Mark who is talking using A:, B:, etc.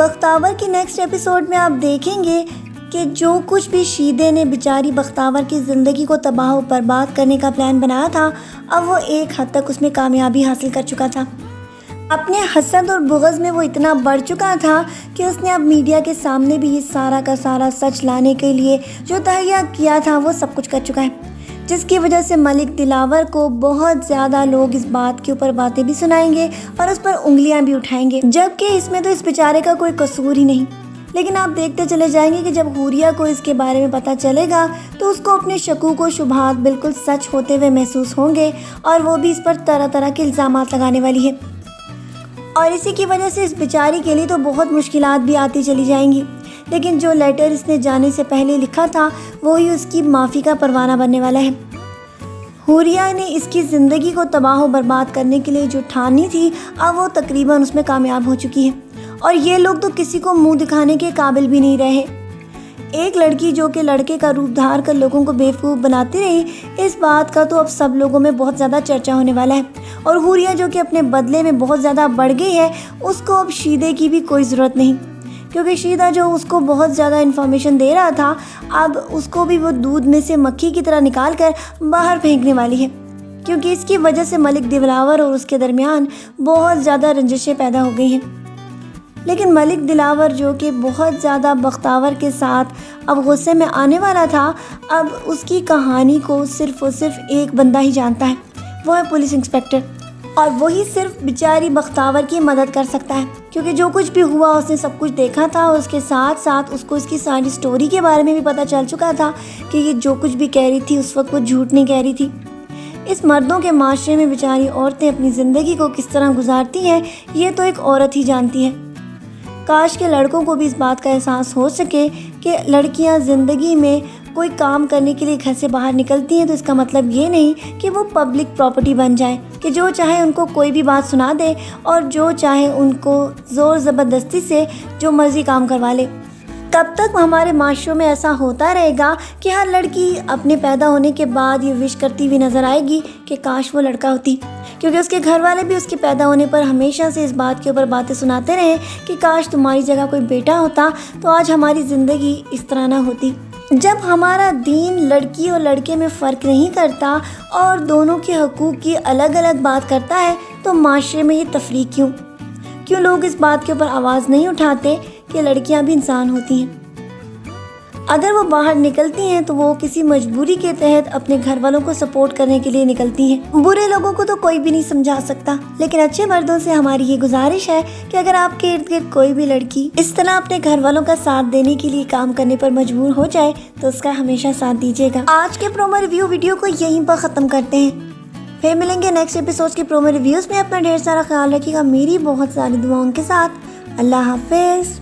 A: बख्तावर की next episode में आप देखेंगे कि जो कुछ भी शीदे ने बेचारी बख्तावर की ज़िंदगी को तबाह और बर्बाद करने का प्लान बनाया था, अब वो एक हद तक उसमें कामयाबी हासिल कर चुका था। अपने हसद और बुग़्ज़ में वो इतना बढ़ चुका था कि उसने अब मीडिया के सामने भी ये सारा का सारा सच लाने के लिए जो तहैया किया था वो सब कुछ कर चुका है, जिसकी वजह से मलिक दिलावर को बहुत ज़्यादा लोग इस बात के ऊपर बातें भी सुनाएंगे और उस पर उंगलियां भी उठाएंगे, जबकि इसमें तो इस बेचारे का कोई कसूर ही नहीं। लेकिन आप देखते चले जाएंगे कि जब हुरिया को इसके बारे में पता चलेगा तो उसको अपने शकूक व शुबहात बिल्कुल सच होते हुए महसूस होंगे और वो भी इस पर तरह तरह के इल्ज़ामात लगाने वाली है। और इसी की वजह से इस बेचारी के लिए तो बहुत मुश्किलात भी आती चली जाएंगी। लेकिन जो लेटर इसने जाने से पहले लिखा था वही उसकी माफ़ी का परवाना बनने वाला है। हुरिया ने इसकी ज़िंदगी को तबाह बर्बाद करने के लिए जो ठानी थी, अब वो तकरीबन उसमें कामयाब हो चुकी है और ये लोग तो किसी को मुंह दिखाने के काबिल भी नहीं रहे। एक लड़की जो कि लड़के का रूप धार कर लोगों को बेवकूफ़ बनाती रही, इस बात का तो अब सब लोगों में बहुत ज़्यादा चर्चा होने वाला है। और हुरिया जो कि अपने बदले में बहुत ज़्यादा बढ़ गई है, उसको अब शीदे की भी कोई ज़रूरत नहीं, क्योंकि शीदा जो उसको बहुत ज़्यादा इन्फॉर्मेशन दे रहा था, अब उसको भी वो दूध में से मक्खी की तरह निकाल कर बाहर फेंकने वाली है, क्योंकि इसकी वजह से मलिक दिलावर और उसके दरमियान बहुत ज़्यादा रंजिशें पैदा हो गई हैं। लेकिन मलिक दिलावर जो कि बहुत ज़्यादा बख्तावर के साथ अब गुस्से में आने वाला था, अब उसकी कहानी को सिर्फ़ और सिर्फ एक बंदा ही जानता है, वो है पुलिस इंस्पेक्टर। और वही सिर्फ बेचारी बख्तावर की मदद कर सकता है, क्योंकि जो कुछ भी हुआ उसने सब कुछ देखा था और उसके साथ साथ उसको इसकी सारी स्टोरी के बारे में भी पता चल चुका था कि ये जो कुछ भी कह रही थी उस वक्त वो झूठ नहीं कह रही थी। इस मर्दों के माशरे में बेचारी औरतें अपनी ज़िंदगी को किस तरह गुजारती हैं, ये तो एक औरत ही जानती है। काश के लड़कों को भी इस बात का एहसास हो सके कि लड़कियां ज़िंदगी में कोई काम करने के लिए घर से बाहर निकलती हैं तो इसका मतलब ये नहीं कि वो पब्लिक प्रॉपर्टी बन जाए, कि जो चाहे उनको कोई भी बात सुना दे और जो चाहे उनको ज़ोर ज़बरदस्ती से जो मर्ज़ी काम करवा ले। तब तक हमारे माशरों में ऐसा होता रहेगा कि हर लड़की अपने पैदा होने के बाद ये विश करती हुई नज़र आएगी कि काश वो लड़का होती, क्योंकि उसके घर वाले भी उसके पैदा होने पर हमेशा से इस बात के ऊपर बातें सुनाते रहे कि काश तुम्हारी जगह कोई बेटा होता तो आज हमारी ज़िंदगी इस तरह ना होती। जब हमारा दीन लड़की और लड़के में फ़र्क नहीं करता और दोनों के हकूक़ की अलग अलग बात करता है, तो माशरे में ये तफरीक क्यों लोग इस बात के ऊपर आवाज़ नहीं उठाते कि लड़कियां भी इंसान होती हैं। अगर वो बाहर निकलती हैं तो वो किसी मजबूरी के तहत अपने घर वालों को सपोर्ट करने के लिए निकलती हैं। बुरे लोगों को तो कोई भी नहीं समझा सकता, लेकिन अच्छे मर्दों से हमारी ये गुजारिश है कि अगर आपके इर्द गिर्द कोई भी लड़की इस तरह अपने घर वालों का साथ देने के लिए काम करने पर मजबूर हो जाए तो उसका हमेशा साथ दीजिएगा। आज के प्रोमो रिव्यू वीडियो को यहीं पर ख़त्म करते हैं, फिर मिलेंगे नेक्स्ट एपिसोड के प्रोमो रिव्यूज़ में। अपना ढेर सारा ख्याल रखिएगा मेरी बहुत सारी दुआओं के साथ। अल्लाह हाफिज़।